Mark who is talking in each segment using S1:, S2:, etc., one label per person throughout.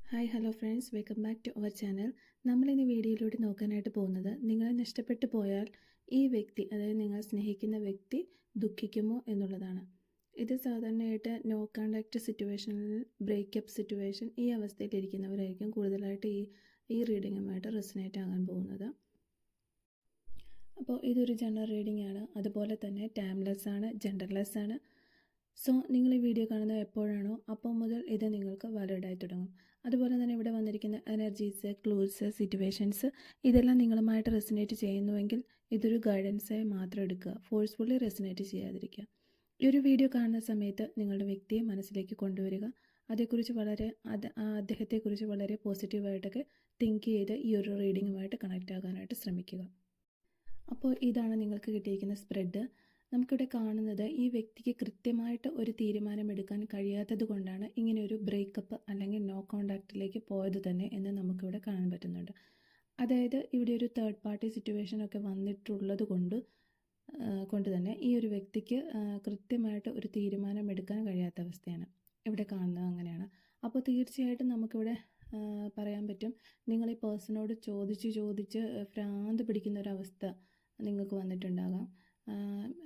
S1: Hi hello friends, welcome back to our channel. നമ്മളിന്ന് വീഡിയോയിലൂടെ നോക്കാനായിട്ട് പോകുന്നത്, നിങ്ങളെ നഷ്ടപ്പെട്ടു പോയാൽ ഈ വ്യക്തി, അതായത് നിങ്ങൾ സ്നേഹിക്കുന്ന വ്യക്തി ദുഃഖിക്കുമോ എന്നുള്ളതാണ്. ഇത് സാധാരണയായിട്ട് നോ കോണ്ടാക്റ്റ് സിറ്റുവേഷനിൽ, ബ്രേക്കപ്പ് സിറ്റുവേഷൻ, ഈ അവസ്ഥയിലിരിക്കുന്നവരായിരിക്കും കൂടുതലായിട്ട് ഈ റീഡിങ്ങുമായിട്ട് റെസനേറ്റ് ആകാൻ പോകുന്നത്. അപ്പോൾ ഇതൊരു ജനറൽ റീഡിംഗ് ആണ്, അതുപോലെ തന്നെ ടൈംലെസ് ആണ്, ജെൻഡർലെസ് ആണ്. സോ നിങ്ങൾ ഈ വീഡിയോ കാണുന്നത് എപ്പോഴാണോ അപ്പോൾ മുതൽ ഇത് നിങ്ങൾക്ക് വാലിഡായി തുടങ്ങും. അതുപോലെ തന്നെ ഇവിടെ വന്നിരിക്കുന്ന എനർജീസ്, ക്ലൂസ്, സിറ്റുവേഷൻസ് ഇതെല്ലാം നിങ്ങളുമായിട്ട് റെസനേറ്റ് ചെയ്യുന്നുവെങ്കിൽ ഇതൊരു ഗൈഡൻസായി മാത്രം എടുക്കുക, ഫോഴ്സ്ഫുള്ളി റെസനേറ്റ് ചെയ്യാതിരിക്കുക. ഈ ഒരു വീഡിയോ കാണുന്ന സമയത്ത് നിങ്ങളുടെ വ്യക്തിയെ മനസ്സിലേക്ക് കൊണ്ടുവരിക. അതേക്കുറിച്ച് അദ്ദേഹത്തെക്കുറിച്ച് വളരെ പോസിറ്റീവായിട്ടൊക്കെ തിങ്ക് ചെയ്ത് ഈ ഒരു റീഡിങ്ങുമായിട്ട് കണക്റ്റ് ആകാനായിട്ട് ശ്രമിക്കുക. അപ്പോൾ ഇതാണ് നിങ്ങൾക്ക് കിട്ടിയിരിക്കുന്ന സ്പ്രെഡ്. നമുക്കിവിടെ കാണുന്നത്, ഈ വ്യക്തിക്ക് കൃത്യമായിട്ട് ഒരു തീരുമാനമെടുക്കാൻ കഴിയാത്തത് കൊണ്ടാണ് ഇങ്ങനെ ഒരു ബ്രേക്കപ്പ് അല്ലെങ്കിൽ നോ കോണ്ടാക്റ്റിലേക്ക് പോയത് തന്നെ എന്ന് നമുക്കിവിടെ കാണാൻ പറ്റുന്നുണ്ട്. അതായത് ഇവിടെ ഒരു തേർഡ് പാർട്ടി സിറ്റുവേഷനൊക്കെ വന്നിട്ടുള്ളത് കൊണ്ട് തന്നെ ഈ ഒരു വ്യക്തിക്ക് കൃത്യമായിട്ട് ഒരു തീരുമാനമെടുക്കാൻ കഴിയാത്ത അവസ്ഥയാണ് ഇവിടെ കാണുന്നത്. അങ്ങനെയാണ്. അപ്പോൾ തീർച്ചയായിട്ടും നമുക്കിവിടെ പറയാൻ പറ്റും, നിങ്ങൾ ഈ പേഴ്സണോട് ചോദിച്ച് ഭ്രാന്ത് പിടിക്കുന്ന ഒരവസ്ഥ നിങ്ങൾക്ക് വന്നിട്ടുണ്ടാകാം.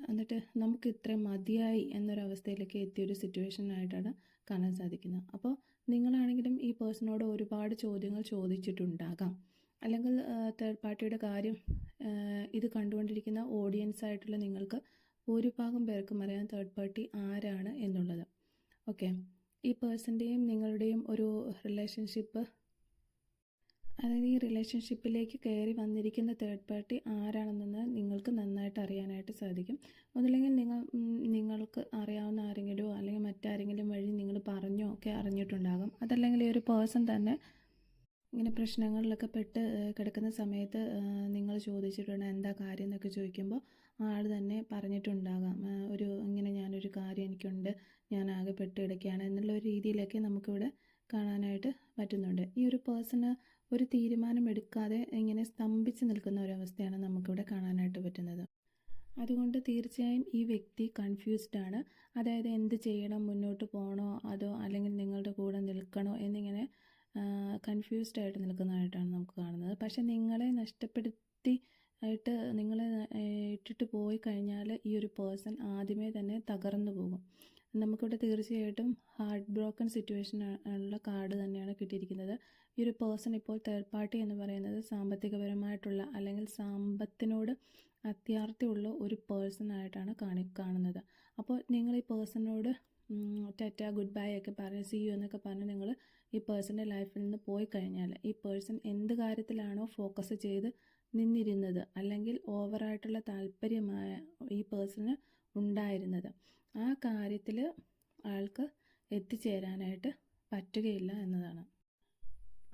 S1: എന്നിട്ട് നമുക്ക് ഇത്രയും മതിയായി എന്നൊരവസ്ഥയിലേക്ക് എത്തിയൊരു സിറ്റുവേഷനായിട്ടാണ് കാണാൻ സാധിക്കുന്നത്. അപ്പോൾ നിങ്ങളാണെങ്കിലും ഈ പേഴ്സണോട് ഒരുപാട് ചോദ്യങ്ങൾ ചോദിച്ചിട്ടുണ്ടാകാം. അല്ലെങ്കിൽ തേർഡ് പാർട്ടിയുടെ കാര്യം ഇത് കണ്ടുകൊണ്ടിരിക്കുന്ന ഓഡിയൻസ് ആയിട്ടുള്ള നിങ്ങൾക്ക് ഭൂരിഭാഗം പേർക്കും അറിയാം തേർഡ് പാർട്ടി ആരാണ് എന്നുള്ളത്. ഓക്കെ, ഈ പേഴ്സൻ്റെയും നിങ്ങളുടെയും ഒരു റിലേഷൻഷിപ്പ്, അതായത് ഈ റിലേഷൻഷിപ്പിലേക്ക് കയറി വന്നിരിക്കുന്ന തേർഡ് പാർട്ടി ആരാണെന്ന് നിങ്ങൾക്ക് നന്നായിട്ട് അറിയാനായിട്ട് സാധിക്കും. ഒന്നില്ലെങ്കിൽ നിങ്ങൾക്ക് അറിയാവുന്ന ആരെങ്കിലുമോ അല്ലെങ്കിൽ മറ്റാരെങ്കിലും വഴി നിങ്ങൾ പറഞ്ഞോ ഒക്കെ അറിഞ്ഞിട്ടുണ്ടാകും. അതല്ലെങ്കിൽ ഈ ഒരു പേഴ്സൺ തന്നെ ഇങ്ങനെ പ്രശ്നങ്ങളിലൊക്കെ പെട്ട് കിടക്കുന്ന സമയത്ത് നിങ്ങൾ ചോദിച്ചിട്ടുണ്ട് എന്താ കാര്യം എന്നൊക്കെ ചോദിക്കുമ്പോൾ ആൾ തന്നെ പറഞ്ഞിട്ടുണ്ടാകാം, ഞാനൊരു കാര്യം എനിക്കുണ്ട്, ഞാൻ ആകെ പെട്ട് കിടക്കുകയാണ് എന്നുള്ള ഒരു രീതിയിലൊക്കെ നമുക്കിവിടെ കാണാനായിട്ട് പറ്റുന്നുണ്ട്. ഈ ഒരു പേഴ്സണ് ഒരു തീരുമാനം എടുക്കാതെ ഇങ്ങനെ സ്തംഭിച്ച് നിൽക്കുന്ന ഒരവസ്ഥയാണ് നമുക്കിവിടെ കാണാനായിട്ട് പറ്റുന്നത്. അതുകൊണ്ട് തീർച്ചയായും ഈ വ്യക്തി കൺഫ്യൂസ്ഡ് ആണ്. അതായത് എന്ത് ചെയ്യണം, മുന്നോട്ട് പോകണോ അതോ അല്ലെങ്കിൽ നിങ്ങളുടെ കൂടെ നിൽക്കണോ എന്നിങ്ങനെ കൺഫ്യൂസ്ഡ് ആയിട്ട് നിൽക്കുന്നതായിട്ടാണ് നമുക്ക് കാണുന്നത്. പക്ഷേ നിങ്ങളെ ഇട്ടിട്ട് പോയി കഴിഞ്ഞാൽ ഈ ഒരു പേഴ്സൺ ആദ്യമേ തന്നെ തകർന്നു പോകും. നമുക്കിവിടെ തീർച്ചയായിട്ടും ഹാർട്ട് ബ്രോക്കൺ സിറ്റുവേഷൻ ഉള്ള കാർഡ് തന്നെയാണ് കിട്ടിയിരിക്കുന്നത്. ഈ ഒരു പേഴ്സൺ ഇപ്പോൾ തേർഡ് പാർട്ടി എന്ന് പറയുന്നത് സാമ്പത്തികപരമായിട്ടുള്ള അല്ലെങ്കിൽ സമ്പത്തിനോട് അത്യാർത്തിയുള്ള ഒരു പേഴ്സണായിട്ടാണ് കാണുന്നത്. അപ്പോൾ നിങ്ങൾ ഈ പേഴ്സണോട് ടാറ്റ, ഗുഡ് ബൈ ഒക്കെ പറഞ്ഞ് സി യു എന്നൊക്കെ പറഞ്ഞ് നിങ്ങൾ ഈ പേഴ്സൻ്റെ ലൈഫിൽ നിന്ന് പോയി കഴിഞ്ഞാൽ ഈ പേഴ്സൺ എന്ത് കാര്യത്തിലാണോ ഫോക്കസ് ചെയ്ത് നിന്നിരുന്നത് അല്ലെങ്കിൽ ഓവറായിട്ടുള്ള താല്പര്യമായ ഈ പേഴ്സണ് ഉണ്ടായിരുന്നത്, ആ കാര്യത്തിൽ ആൾക്ക് എത്തിച്ചേരാനായിട്ട് പറ്റുകയില്ല എന്നതാണ്.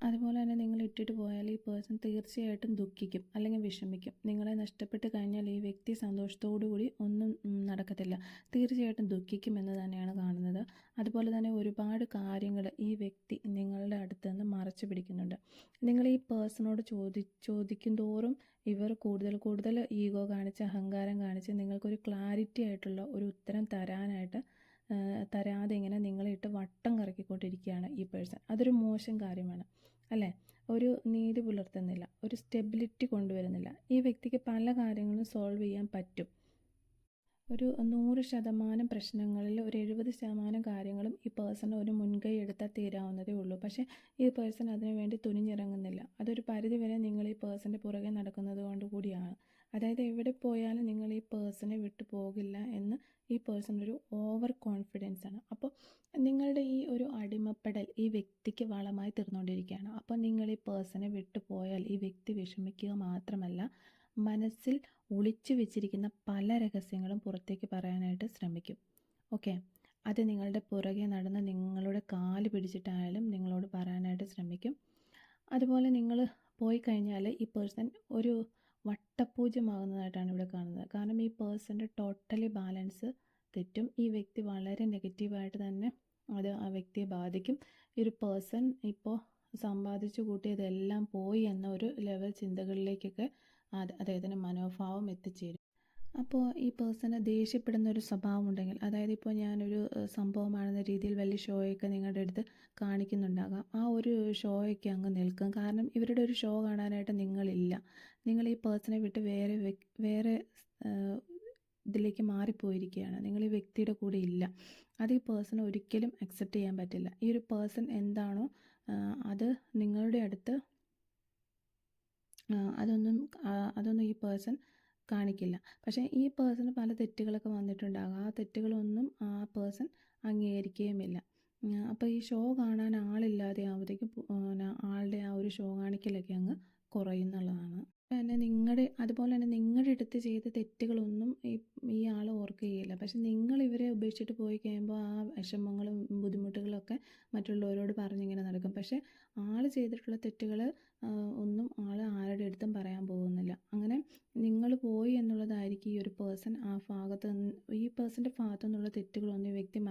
S1: അതുപോലെ തന്നെ നിങ്ങൾ ഇട്ടിട്ട് പോയാൽ ഈ പേഴ്സൺ തീർച്ചയായിട്ടും ദുഃഖിക്കും അല്ലെങ്കിൽ വിഷമിക്കും. നിങ്ങളെ നഷ്ടപ്പെട്ട് കഴിഞ്ഞാൽ ഈ വ്യക്തി സന്തോഷത്തോടു കൂടി ഒന്നും നടക്കത്തില്ല, തീർച്ചയായിട്ടും ദുഃഖിക്കും എന്ന് തന്നെയാണ് കാണുന്നത്. അതുപോലെ തന്നെ ഒരുപാട് കാര്യങ്ങൾ ഈ വ്യക്തി നിങ്ങളുടെ അടുത്ത് നിന്ന് മറച്ചു പിടിക്കുന്നുണ്ട്. നിങ്ങൾ ഈ പേഴ്സണോട് ചോദിക്കും തോറും ഇവർ കൂടുതൽ ഈഗോ കാണിച്ച്, അഹങ്കാരം കാണിച്ച് നിങ്ങൾക്കൊരു ക്ലാരിറ്റി ആയിട്ടുള്ള ഒരു ഉത്തരം തരാതെ ഇങ്ങനെ നിങ്ങളിട്ട് വട്ടം കറക്കിക്കൊണ്ടിരിക്കുകയാണ് ഈ പേഴ്സൺ. അതൊരു മോശം കാര്യമാണ് അല്ലേ? ഒരു നീതി പുലർത്തുന്നില്ല, ഒരു സ്റ്റെബിലിറ്റി കൊണ്ടുവരുന്നില്ല. ഈ വ്യക്തിക്ക് പല കാര്യങ്ങളും സോൾവ് ചെയ്യാൻ പറ്റും. ഒരു 100% പ്രശ്നങ്ങളിൽ ഒരു 70% കാര്യങ്ങളും ഈ പേഴ്സൺ ഒരു മുൻകൈ എടുത്താൽ തീരാവുന്നതേ ഉള്ളൂ. പക്ഷേ ഈ പേഴ്സൺ അതിനു വേണ്ടി തുനിഞ്ഞിറങ്ങുന്നില്ല. അതൊരു പരിധിവരെ നിങ്ങൾ ഈ പേഴ്സൻ്റെ പുറകെ നടക്കുന്നത് കൊണ്ട് കൂടിയാണ്. അതായത് എവിടെ പോയാലും നിങ്ങൾ ഈ പേഴ്സണെ വിട്ടു പോകില്ല എന്ന് ഈ പേഴ്സൺ ഒരു ഓവർ കോൺഫിഡൻസ് ആണ്. അപ്പോൾ നിങ്ങളുടെ ഈ ഒരു അടിമപ്പെടൽ ഈ വ്യക്തിക്ക് വളമായി തീർന്നുകൊണ്ടിരിക്കുകയാണ്. അപ്പോൾ നിങ്ങൾ ഈ പേഴ്സണെ വിട്ടു പോയാൽ ഈ വ്യക്തി വിഷമിക്കുക മാത്രമല്ല, മനസ്സിൽ ഒളിച്ചു വെച്ചിരിക്കുന്ന പല രഹസ്യങ്ങളും പുറത്തേക്ക് പറയാനായിട്ട് ശ്രമിക്കും. ഓക്കെ, അത് നിങ്ങളുടെ പുറകെ നടന്ന് നിങ്ങളുടെ കാല് പിടിച്ചിട്ടായാലും നിങ്ങളോട് പറയാനായിട്ട് ശ്രമിക്കും. അതുപോലെ നിങ്ങൾ പോയി കഴിഞ്ഞാൽ ഈ പേഴ്സൺ ഒരു വട്ടപൂജ്യമാകുന്നതായിട്ടാണ് ഇവിടെ കാണുന്നത്. കാരണം ഈ പേഴ്സൻ്റെ ടോട്ടലി ബാലൻസ് തെറ്റും. ഈ വ്യക്തി വളരെ നെഗറ്റീവായിട്ട് തന്നെ അത് ആ വ്യക്തിയെ ബാധിക്കും. ഈ ഒരു പേഴ്സൺ ഇപ്പോൾ സമ്പാദിച്ചു കൂട്ടിയതെല്ലാം പോയി എന്ന ഒരു ലെവൽ ചിന്തകളിലേക്കൊക്കെ അദ്ദേഹത്തിൻ്റെ മനോഭാവം എത്തിച്ചേരും. അപ്പോൾ ഈ പേഴ്സണ് ദേഷ്യപ്പെടുന്ന ഒരു സ്വഭാവം ഉണ്ടെങ്കിൽ, അതായത് ഇപ്പോൾ ഞാനൊരു സംഭവമാണെന്ന രീതിയിൽ വലിയ ഷോയൊക്കെ നിങ്ങളുടെ അടുത്ത് കാണിക്കുന്നുണ്ടാകാം. ആ ഒരു ഷോയൊക്കെ അങ്ങ് നിൽക്കും. കാരണം ഇവരുടെ ഒരു ഷോ കാണാനായിട്ട് നിങ്ങളില്ല. നിങ്ങൾ ഈ പേഴ്സണെ വിട്ട് വേറെ ഇതിലേക്ക് മാറിപ്പോയിരിക്കുകയാണ്. നിങ്ങൾ ഈ വ്യക്തിയുടെ കൂടെ ഇല്ല. അത് ഈ പേഴ്സൺ ഒരിക്കലും അക്സെപ്റ്റ് ചെയ്യാൻ പറ്റില്ല. ഈ ഒരു പേഴ്സൺ എന്താണോ അത് നിങ്ങളുടെ അടുത്ത് അതൊന്നും ഈ പേഴ്സൺ കാണിക്കില്ല. പക്ഷേ ഈ പേഴ്സണ് പല തെറ്റുകളൊക്കെ വന്നിട്ടുണ്ടാകാം. ആ തെറ്റുകളൊന്നും ആ പേഴ്സൺ അംഗീകരിക്കുകയുമില്ല. അപ്പോൾ ഈ ഷോ കാണാൻ ആളില്ലാതെ ആവുമ്പോഴത്തേക്കും ആളുടെ ആ ഒരു ഷോ കാണിക്കലൊക്കെ അങ്ങ് കുറയുന്നുള്ളതാണ്. അതുപോലെ തന്നെ നിങ്ങളുടെ അടുത്ത് ചെയ്ത തെറ്റുകളൊന്നും ഈ ആൾ ഓർക്കുകയില്ല. പക്ഷെ നിങ്ങൾ ഇവരെ ഉപേക്ഷിച്ചിട്ട് പോയി കഴിയുമ്പോൾ ആ വിഷമങ്ങളും ബുദ്ധിമുട്ടുകളൊക്കെ മറ്റുള്ളവരോട് പറഞ്ഞിങ്ങനെ നടക്കും. പക്ഷേ ആൾ ചെയ്തിട്ടുള്ള തെറ്റുകൾ ഒന്നും ആൾ ആരുടെ അടുത്തും പറയാൻ പോകുന്നില്ല. അങ്ങനെ നിങ്ങൾ പോയി എന്നുള്ളതായിരിക്കും ഈ ഒരു പേഴ്സൺ ഈ പേഴ്സൻ്റെ ഭാഗത്തു നിന്നുള്ള തെറ്റുകളൊന്നും ഈ വ്യക്തി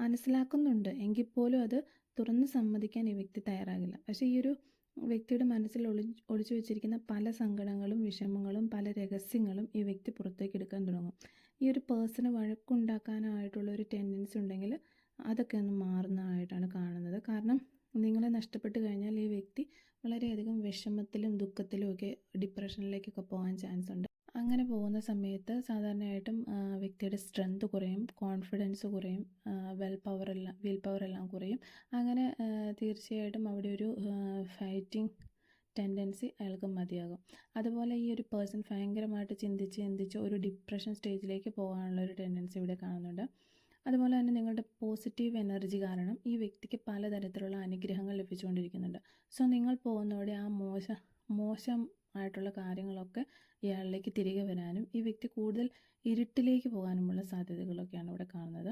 S1: മനസ്സിലാക്കുന്നുണ്ട് എങ്കിൽ പോലും അത് തുറന്ന് സമ്മതിക്കാൻ ഈ വ്യക്തി തയ്യാറാകില്ല. പക്ഷേ ഈ ഒരു വ്യക്തിയുടെ മനസ്സിൽ ഒളിച്ചു വെച്ചിരിക്കുന്ന പല സങ്കടങ്ങളും വിഷമങ്ങളും പല രഹസ്യങ്ങളും ഈ വ്യക്തി പുറത്തേക്ക് എടുക്കാൻ തുടങ്ങും. ഈ ഒരു പേഴ്സണ് വഴക്കുണ്ടാക്കാനായിട്ടുള്ള ഒരു ടെൻഡൻസി ഉണ്ടെങ്കിൽ അതൊക്കെ ഒന്ന് മാറുന്നതായിട്ടാണ് കാണുന്നത്. കാരണം നിങ്ങളെ നഷ്ടപ്പെട്ട് കഴിഞ്ഞാൽ ഈ വ്യക്തി വളരെയധികം വിഷമത്തിലും ദുഃഖത്തിലും ഒക്കെ ഡിപ്രഷനിലേക്കൊക്കെ പോകാൻ ചാൻസ് ഉണ്ട്. അങ്ങനെ പോകുന്ന സമയത്ത് സാധാരണയായിട്ടും വ്യക്തിയുടെ സ്ട്രെങ്ത് കുറയും, കോൺഫിഡൻസ് കുറയും, വിൽ പവർ എല്ലാം കുറയും. അങ്ങനെ തീർച്ചയായിട്ടും അവിടെ ഒരു ഫൈറ്റിംഗ് ടെൻഡൻസി അയാൾക്ക് മതിയാകും. അതുപോലെ ഈ ഒരു പേഴ്സൺ ഭയങ്കരമായിട്ട് ചിന്തിച്ച് ഒരു ഡിപ്രഷൻ സ്റ്റേജിലേക്ക് പോകാനുള്ള ഒരു ടെൻഡൻസി ഇവിടെ കാണുന്നുണ്ട്. അതുപോലെ തന്നെ നിങ്ങളുടെ പോസിറ്റീവ് എനർജി കാരണം ഈ വ്യക്തിക്ക് പലതരത്തിലുള്ള അനുഗ്രഹങ്ങൾ ലഭിച്ചുകൊണ്ടിരിക്കുന്നുണ്ട്. സോ നിങ്ങൾ പോകുന്നതോടെ ആ മോശമായിട്ടുള്ള കാര്യങ്ങളൊക്കെ ഇയാളിലേക്ക് തിരികെ വരാനും ഈ വ്യക്തി കൂടുതൽ ഇരുട്ടിലേക്ക് പോകാനുമുള്ള സാധ്യതകളൊക്കെയാണ് ഇവിടെ കാണുന്നത്.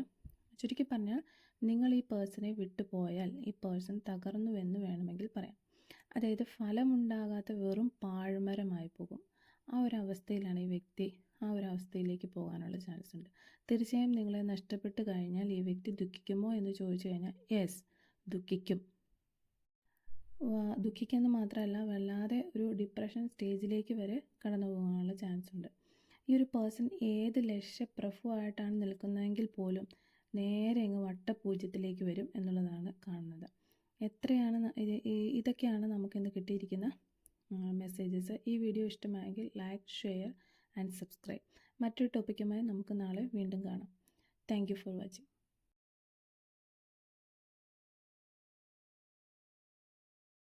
S1: ചുരുക്കി പറഞ്ഞാൽ നിങ്ങൾ ഈ പേഴ്സണെ വിട്ടു പോയാൽ ഈ പേഴ്സൺ തകർന്നുവെന്ന് വേണമെങ്കിൽ പറയാം. അതായത് ഫലമുണ്ടാകാത്ത വെറും പാഴ്മരമായി പോകും. ആ ഒരു അവസ്ഥയിലാണ് ഈ വ്യക്തി ആ ഒരു അവസ്ഥയിലേക്ക് പോകാനുള്ള ചാൻസ് ഉണ്ട്. തീർച്ചയായും നിങ്ങളെ നഷ്ടപ്പെട്ട് കഴിഞ്ഞാൽ ഈ വ്യക്തി ദുഃഖിക്കുമോ എന്ന് ചോദിച്ചു കഴിഞ്ഞാൽ യെസ്, ദുഃഖിക്കും. ദുഃഖിക്കുന്നത് മാത്രമല്ല, വല്ലാതെ ഒരു ഡിപ്രഷൻ സ്റ്റേജിലേക്ക് വരെ കടന്നു പോകാനുള്ള ചാൻസ് ഉണ്ട്. ഈ ഒരു പേഴ്സൺ ഏത് ലക്ഷ്യപ്രഭുവായിട്ടാണ് നിൽക്കുന്നതെങ്കിൽ പോലും നേരെ അങ്ങ് വട്ടപൂജ്യത്തിലേക്ക് വരും എന്നുള്ളതാണ് കാണുന്നത്. ഇതൊക്കെയാണ് നമുക്കിന്ന് കിട്ടിയിരിക്കുന്ന മെസ്സേജസ്. ഈ വീഡിയോ ഇഷ്ടമായെങ്കിൽ ലൈക്ക്, ഷെയർ ആൻഡ് സബ്സ്ക്രൈബ്. മറ്റൊരു ടോപ്പിക്കുമായി നമുക്ക് നാളെ വീണ്ടും കാണാം. Thank you for watching.